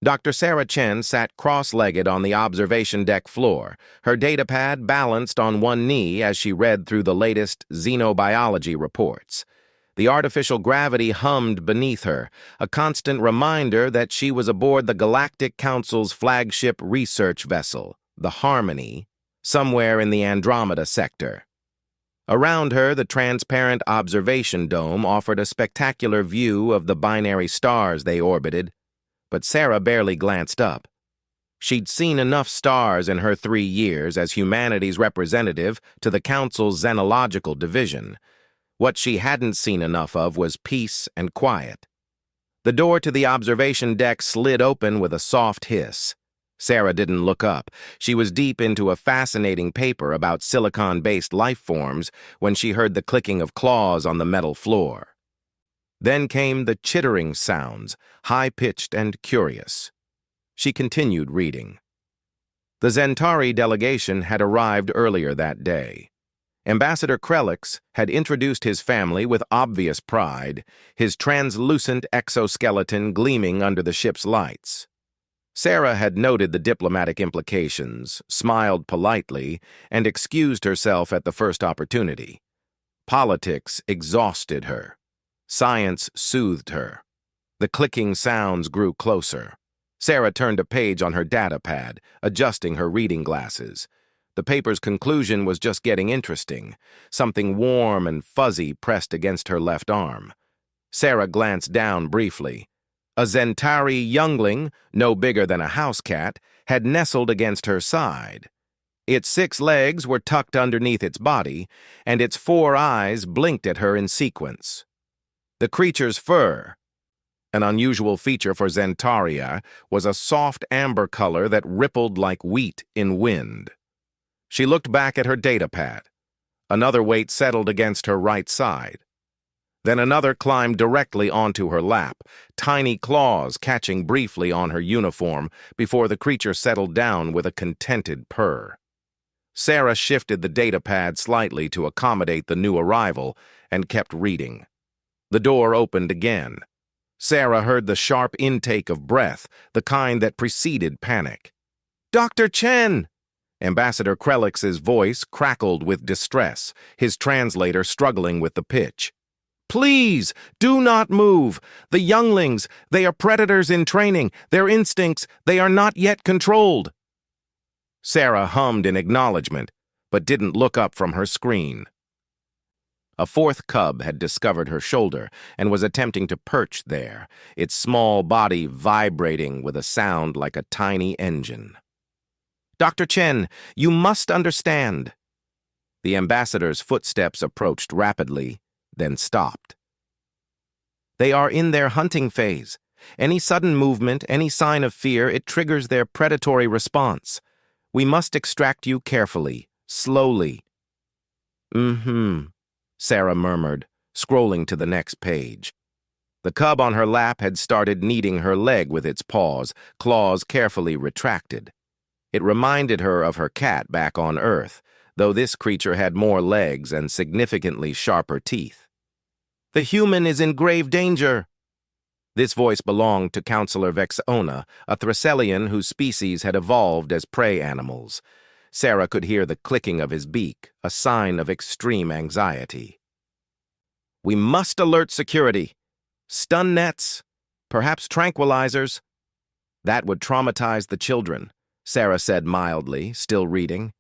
Dr. Sarah Chen sat cross-legged on the observation deck floor, her datapad balanced on one knee as she read through the latest xenobiology reports. The artificial gravity hummed beneath her, a constant reminder that she was aboard the Galactic Council's flagship research vessel, the Harmony, somewhere in the Andromeda sector. Around her, the transparent observation dome offered a spectacular view of the binary stars they orbited, but Sarah barely glanced up. She'd seen enough stars in her 3 years as humanity's representative to the Council's xenological division. What she hadn't seen enough of was peace and quiet. The door to the observation deck slid open with a soft hiss. Sarah didn't look up. She was deep into a fascinating paper about silicon-based life forms when she heard the clicking of claws on the metal floor. Then came the chittering sounds, high-pitched and curious. She continued reading. The Zentari delegation had arrived earlier that day. Ambassador Krelix had introduced his family with obvious pride, his translucent exoskeleton gleaming under the ship's lights. Sarah had noted the diplomatic implications, smiled politely, and excused herself at the first opportunity. Politics exhausted her. Science soothed her. The clicking sounds grew closer. Sarah turned a page on her datapad, adjusting her reading glasses. The paper's conclusion was just getting interesting. Something warm and fuzzy pressed against her left arm. Sarah glanced down briefly. A Zentari youngling, no bigger than a house cat, had nestled against her side. Its 6 legs were tucked underneath its body, and its 4 eyes blinked at her in sequence. The creature's fur, an unusual feature for Zentaria, was a soft amber color that rippled like wheat in wind. She looked back at her datapad. Another weight settled against her right side. Then another climbed directly onto her lap, tiny claws catching briefly on her uniform before the creature settled down with a contented purr. Sarah shifted the datapad slightly to accommodate the new arrival and kept reading. The door opened again. Sarah heard the sharp intake of breath, the kind that preceded panic. "Dr. Chen!" Ambassador Krelix's voice crackled with distress, his translator struggling with the pitch. "Please, do not move. The younglings, they are predators in training. Their instincts, they are not yet controlled." Sarah hummed in acknowledgement, but didn't look up from her screen. A 4th cub had discovered her shoulder and was attempting to perch there, its small body vibrating with a sound like a tiny engine. "Dr. Chen, you must understand." The ambassador's footsteps approached rapidly, then stopped. "They are in their hunting phase. Any sudden movement, any sign of fear, it triggers their predatory response. We must extract you carefully, slowly." Sarah murmured, scrolling to the next page. The cub on her lap had started kneading her leg with its paws, claws carefully retracted. It reminded her of her cat back on Earth, though this creature had more legs and significantly sharper teeth. "The human is in grave danger." This voice belonged to Counselor Vexona, a Thracellian whose species had evolved as prey animals. Sarah could hear the clicking of his beak, a sign of extreme anxiety. "We must alert security. Stun nets, perhaps tranquilizers." "That would traumatize the children," Sarah said mildly, still reading.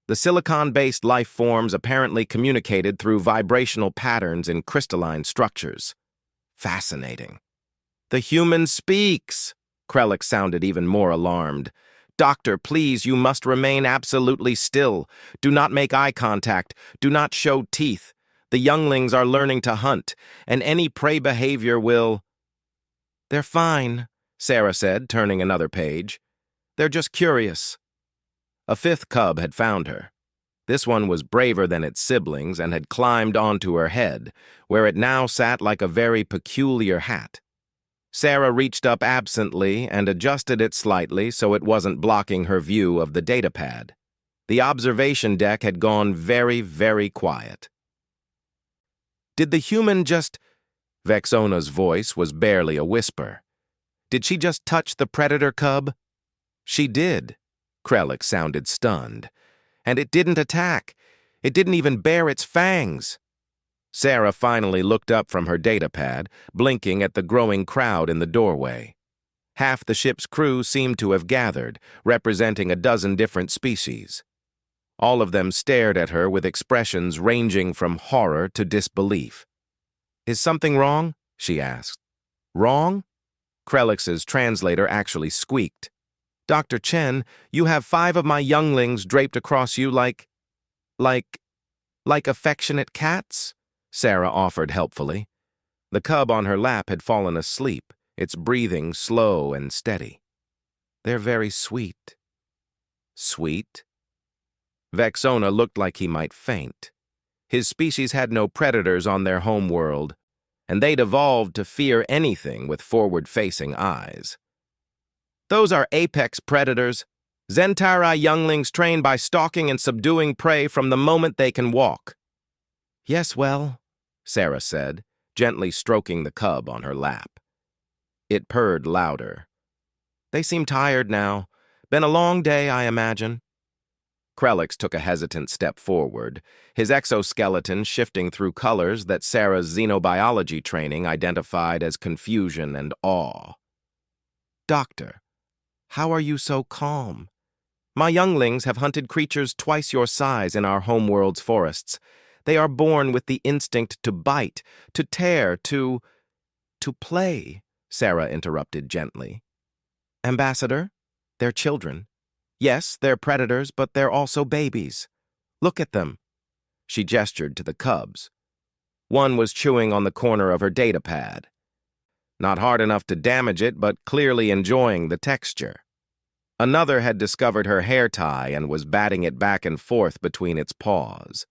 The silicon-based life forms apparently communicated through vibrational patterns in crystalline structures. Fascinating. "The human speaks!" Krelix sounded even more alarmed. "Doctor, please, you must remain absolutely still. Do not make eye contact. Do not show teeth. The younglings are learning to hunt, and any prey behavior will—" "They're fine," Sarah said, turning another page. "They're just curious." A 5th cub had found her. This one was braver than its siblings and had climbed onto her head, where it now sat like a very peculiar hat. Sarah reached up absently and adjusted it slightly so it wasn't blocking her view of the datapad. The observation deck had gone very, very quiet. "Did the human just—" Vexona's voice was barely a whisper. Did she just touch the predator cub? She did. Krellick sounded stunned. And it didn't attack. It didn't even bare its fangs. Sarah finally looked up from her datapad, blinking at the growing crowd in the doorway. Half the ship's crew seemed to have gathered, representing a dozen different species. All of them stared at her with expressions ranging from horror to disbelief. "Is something wrong?" she asked. "Wrong?" Krellick's translator actually squeaked. "Dr. Chen, you have 5 of my younglings draped across you like affectionate cats?" Sarah offered helpfully. The cub on her lap had fallen asleep, its breathing slow and steady. "They're very sweet." Sweet? Vexona looked like he might faint. His species had no predators on their home world, and they'd evolved to fear anything with forward-facing eyes. "Those are apex predators. Zentari younglings trained by stalking and subduing prey from the moment they can walk." "Yes, well," Sarah said, gently stroking the cub on her lap. It purred louder. "They seem tired now. Been a long day, I imagine." Krellick took a hesitant step forward, his exoskeleton shifting through colors that Sarah's xenobiology training identified as confusion and awe. "Doctor, how are you so calm? My younglings have hunted creatures twice your size in our homeworld's forests. They are born with the instinct to bite, to tear, to play," Sarah interrupted gently. "Ambassador, they're children. Yes, they're predators, but they're also babies. Look at them." She gestured to the cubs. One was chewing on the corner of her datapad. Not hard enough to damage it, but clearly enjoying the texture. Another had discovered her hair tie and was batting it back and forth between its paws.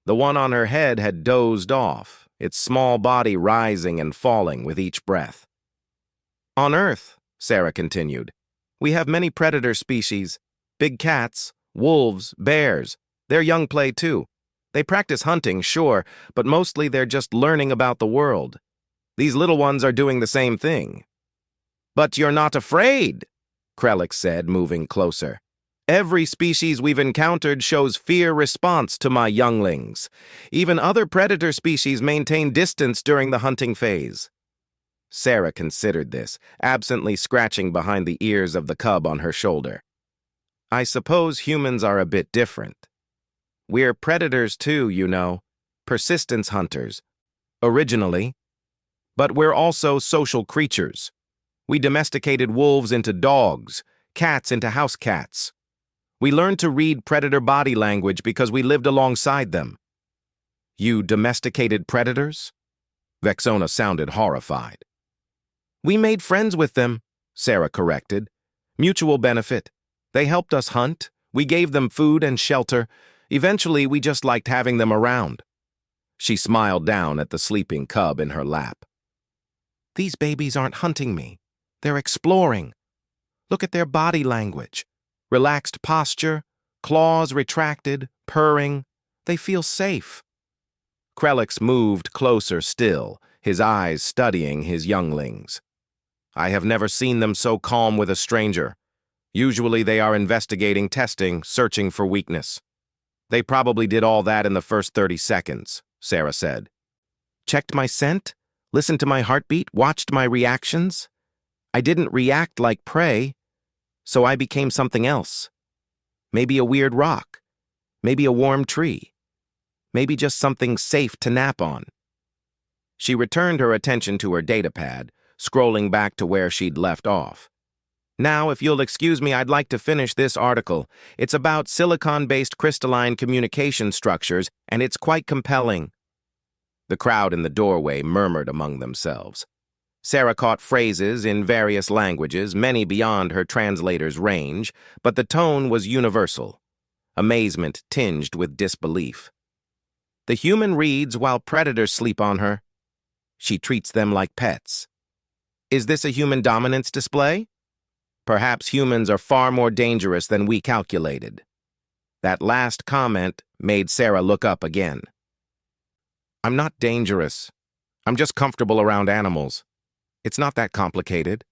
The one on her head had dozed off, its small body rising and falling with each breath. "On Earth," Sarah continued, "we have many predator species. Big cats, wolves, bears. They're young play too. They practice hunting, sure, but mostly they're just learning about the world. These little ones are doing the same thing." "But you're not afraid," Krellick said, moving closer. "Every species we've encountered shows fear response to my younglings. Even other predator species maintain distance during the hunting phase." Sarah considered this, absently scratching behind the ears of the cub on her shoulder. "I suppose humans are a bit different. We're predators too, you know, persistence hunters, originally. But we're also social creatures. We domesticated wolves into dogs, cats into house cats. We learned to read predator body language because we lived alongside them." "You domesticated predators?" Vexona sounded horrified. "We made friends with them," Sarah corrected. "Mutual benefit. They helped us hunt. We gave them food and shelter. Eventually, we just liked having them around." She smiled down at the sleeping cub in her lap. "These babies aren't hunting me. They're exploring. Look at their body language. Relaxed posture, claws retracted, purring. They feel safe." Krellick moved closer still, his eyes studying his younglings. "I have never seen them so calm with a stranger. Usually they are investigating, testing, searching for weakness." "They probably did all that in the first 30 seconds, Sarah said. "Checked my scent, listened to my heartbeat, watched my reactions. I didn't react like prey, so I became something else. Maybe a weird rock, maybe a warm tree, maybe just something safe to nap on." She returned her attention to her datapad, scrolling back to where she'd left off. "Now, if you'll excuse me, I'd like to finish this article. It's about silicon-based crystalline communication structures, and it's quite compelling." The crowd in the doorway murmured among themselves. Sarah caught phrases in various languages, many beyond her translator's range, but the tone was universal, amazement tinged with disbelief. "The human reads while predators sleep on her. She treats them like pets. Is this a human dominance display? Perhaps humans are far more dangerous than we calculated." That last comment made Sarah look up again. "I'm not dangerous. I'm just comfortable around animals. It's not that complicated."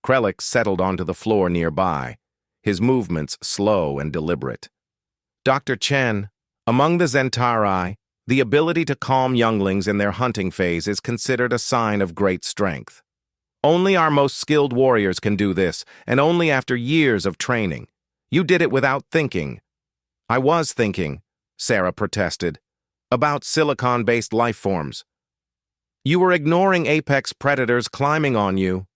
Krelix settled onto the floor nearby, his movements slow and deliberate. Dr. Chen, among the Zentari, the ability to calm younglings in their hunting phase is considered a sign of great strength. Only our most skilled warriors can do this, and only after years of training. You did it without thinking. I was thinking, Sarah protested, about silicon-based life forms. You were ignoring apex predators climbing on you.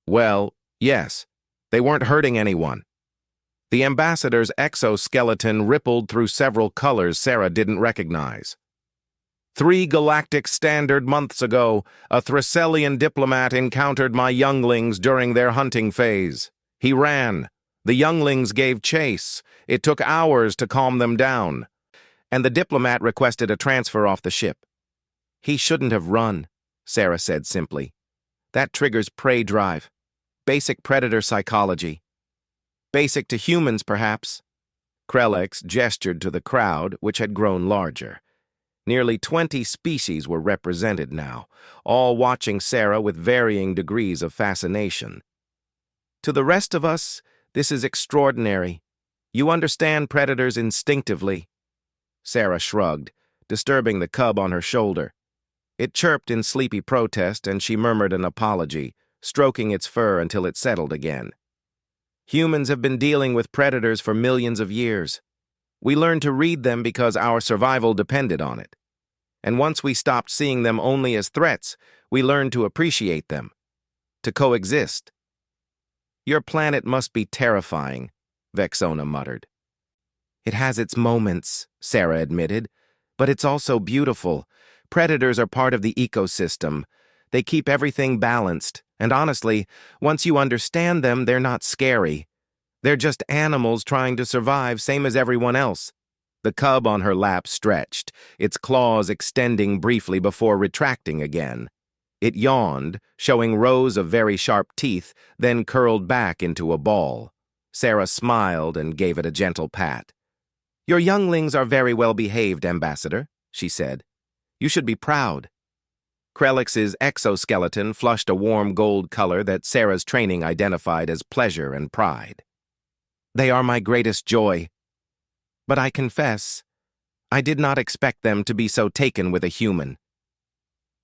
Well, yes, they weren't hurting anyone. The ambassador's exoskeleton rippled through several colors Sarah didn't recognize. 3 galactic standard months ago, a Thracellian diplomat encountered my younglings during their hunting phase. He ran. The younglings gave chase. It took hours to calm them down. And the diplomat requested a transfer off the ship. He shouldn't have run, Sarah said simply. That triggers prey drive. Basic predator psychology. Basic to humans, perhaps. Krelix gestured to the crowd, which had grown larger. Nearly 20 species were represented now, all watching Sarah with varying degrees of fascination. To the rest of us, this is extraordinary. You understand predators instinctively. Sarah shrugged, disturbing the cub on her shoulder. It chirped in sleepy protest, and she murmured an apology, stroking its fur until it settled again. Humans have been dealing with predators for millions of years. We learned to read them because our survival depended on it. And once we stopped seeing them only as threats, we learned to appreciate them, to coexist. Your planet must be terrifying, Vexona muttered. It has its moments, Sarah admitted, but it's also beautiful. Predators are part of the ecosystem. They keep everything balanced, and honestly, once you understand them, they're not scary. They're just animals trying to survive, same as everyone else. The cub on her lap stretched, its claws extending briefly before retracting again. It yawned, showing rows of very sharp teeth, then curled back into a ball. Sarah smiled and gave it a gentle pat. Your younglings are very well behaved, Ambassador, she said. You should be proud. Krelix's exoskeleton flushed a warm gold color that Sarah's training identified as pleasure and pride. They are my greatest joy. But I confess, I did not expect them to be so taken with a human.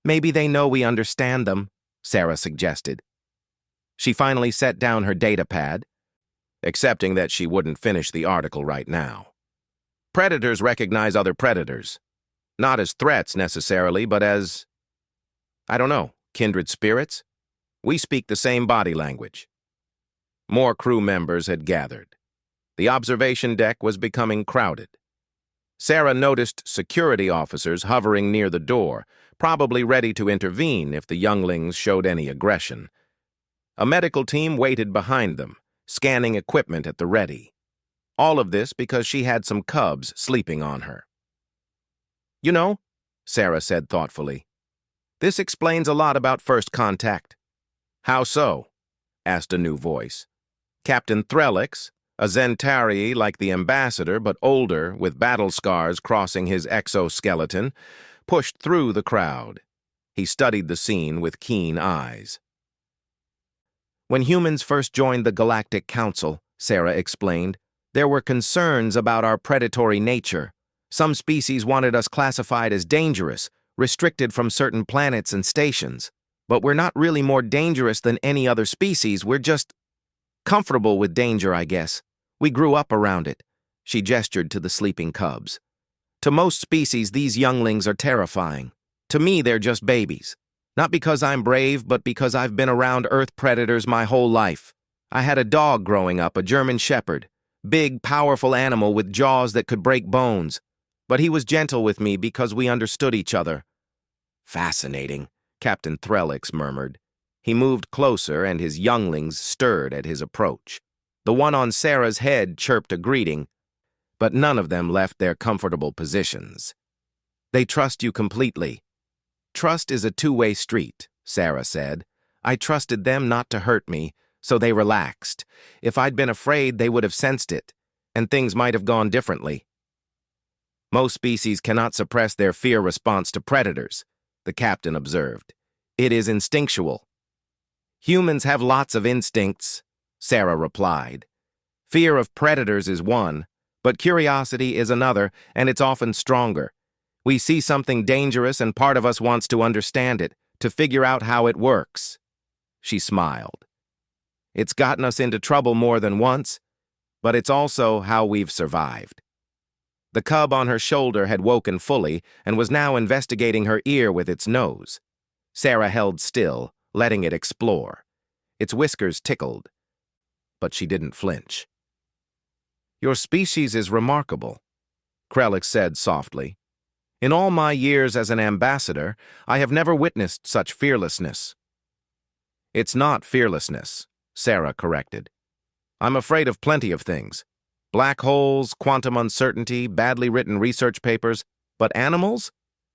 Maybe they know we understand them, Sarah suggested. She finally set down her datapad, accepting that she wouldn't finish the article right now. Predators recognize other predators. Not as threats necessarily, but as, I don't know, kindred spirits? We speak the same body language. More crew members had gathered. The observation deck was becoming crowded. Sarah noticed security officers hovering near the door, probably ready to intervene if the younglings showed any aggression. A medical team waited behind them, scanning equipment at the ready. All of this because she had some cubs sleeping on her. You know, Sarah said thoughtfully, this explains a lot about first contact. How so? Asked a new voice. Captain Threlix, a Zentari like the ambassador but older with battle scars crossing his exoskeleton, pushed through the crowd. He studied the scene with keen eyes. When humans first joined the Galactic Council, Sarah explained, there were concerns about our predatory nature. Some species wanted us classified as dangerous, restricted from certain planets and stations. But we're not really more dangerous than any other species, we're just comfortable with danger, I guess. We grew up around it. She gestured to the sleeping cubs. To most species, these younglings are terrifying. To me, they're just babies. Not because I'm brave, but because I've been around Earth predators my whole life. I had a dog growing up, a German Shepherd. Big, powerful animal with jaws that could break bones. But he was gentle with me because we understood each other. Fascinating, Captain Threlix murmured. He moved closer, and his younglings stirred at his approach. The one on Sarah's head chirped a greeting, but none of them left their comfortable positions. They trust you completely. Trust is a two-way street, Sarah said. I trusted them not to hurt me, so they relaxed. If I'd been afraid, they would have sensed it, and things might have gone differently. Most species cannot suppress their fear response to predators, the captain observed. It is instinctual. Humans have lots of instincts, Sarah replied. Fear of predators is one, but curiosity is another, and it's often stronger. We see something dangerous and part of us wants to understand it, to figure out how it works. She smiled. It's gotten us into trouble more than once, but it's also how we've survived. The cub on her shoulder had woken fully and was now investigating her ear with its nose. Sarah held still, letting it explore. Its whiskers tickled, but she didn't flinch. Your species is remarkable, Krelix said softly. In all my years as an ambassador, I have never witnessed such fearlessness. It's not fearlessness, Sarah corrected. I'm afraid of plenty of things. Black holes, quantum uncertainty, badly written research papers, but animals?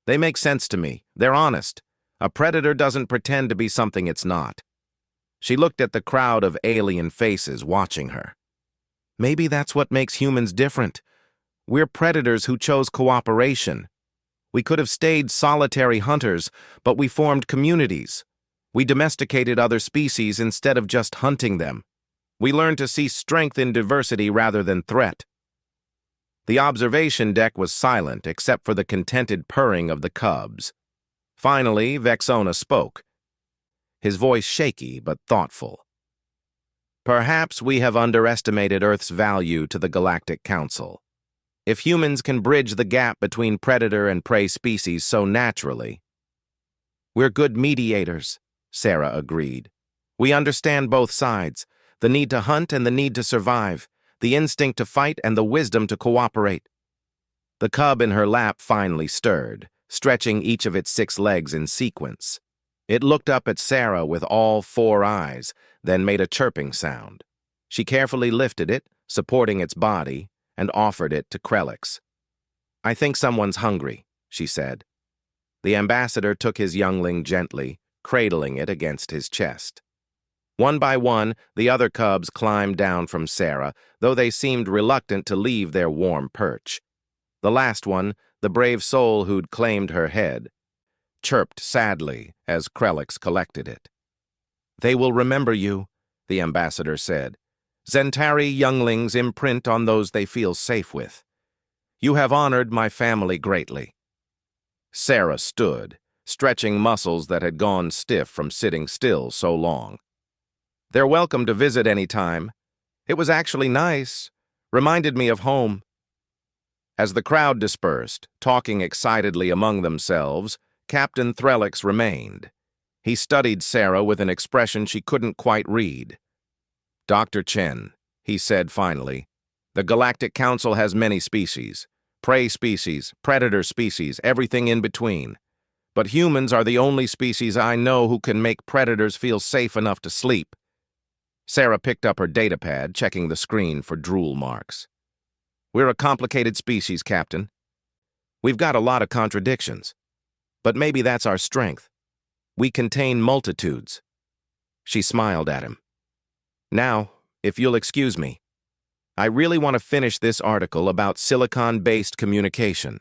They make sense to me. They're honest. A predator doesn't pretend to be something it's not. She looked at the crowd of alien faces watching her. Maybe that's what makes humans different. We're predators who chose cooperation. We could have stayed solitary hunters, but we formed communities. We domesticated other species instead of just hunting them. We learned to see strength in diversity rather than threat. The observation deck was silent except for the contented purring of the cubs. Finally, Vexona spoke, his voice shaky but thoughtful. Perhaps we have underestimated Earth's value to the Galactic Council. If humans can bridge the gap between predator and prey species so naturally. We're good mediators, Sarah agreed. We understand both sides, the need to hunt and the need to survive, the instinct to fight and the wisdom to cooperate. The cub in her lap finally stirred, stretching each of its 6 legs in sequence. It looked up at Sarah with all 4 eyes, then made a chirping sound. She carefully lifted it, supporting its body, and offered it to Krelix. I think someone's hungry, she said. The ambassador took his youngling gently, cradling it against his chest. One by one, the other cubs climbed down from Sarah, though they seemed reluctant to leave their warm perch. The last one, the brave soul who'd claimed her head, chirped sadly as Krelix collected it. They will remember you, the ambassador said. Zentari younglings imprint on those they feel safe with. You have honored my family greatly. Sarah stood, stretching muscles that had gone stiff from sitting still so long. They're welcome to visit any time. It was actually nice. Reminded me of home. As the crowd dispersed, talking excitedly among themselves, Captain Threlix remained. He studied Sarah with an expression she couldn't quite read. Dr. Chen, he said finally, the Galactic Council has many species. Prey species, predator species, everything in between. But humans are the only species I know who can make predators feel safe enough to sleep. Sarah picked up her datapad, checking the screen for drool marks. We're a complicated species, Captain. We've got a lot of contradictions. But maybe that's our strength. We contain multitudes. She smiled at him. Now, if you'll excuse me, I really want to finish this article about silicon-based communication.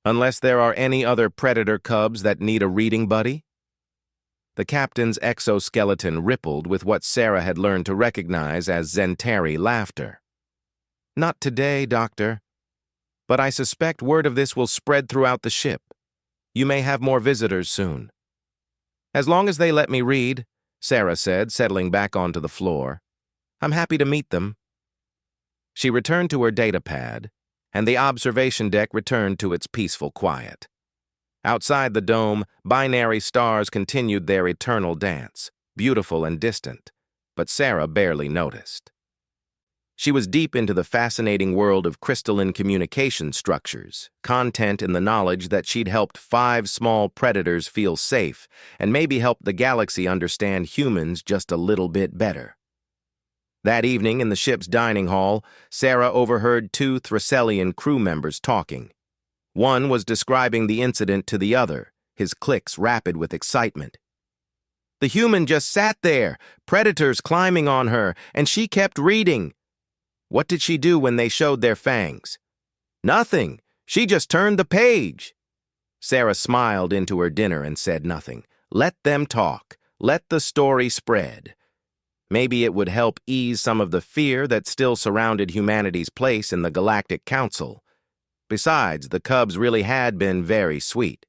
Unless there are any other predator cubs that need a reading buddy? The captain's exoskeleton rippled with what Sarah had learned to recognize as Zentari laughter. Not today, Doctor. But I suspect word of this will spread throughout the ship. You may have more visitors soon. As long as they let me read, Sarah said, settling back onto the floor. I'm happy to meet them. She returned to her datapad, and the observation deck returned to its peaceful quiet. Outside the dome, binary stars continued their eternal dance, beautiful and distant, but Sarah barely noticed. She was deep into the fascinating world of crystalline communication structures, content in the knowledge that she'd helped 5 small predators feel safe and maybe helped the galaxy understand humans just a little bit better. That evening in the ship's dining hall, Sarah overheard 2 Thracellian crew members talking. One was describing the incident to the other, his clicks rapid with excitement. The human just sat there, predators climbing on her, and she kept reading. What did she do when they showed their fangs? Nothing. She just turned the page. Sarah smiled into her dinner and said nothing. Let them talk. Let the story spread. Maybe it would help ease some of the fear that still surrounded humanity's place in the Galactic Council. Besides, the cubs really had been very sweet.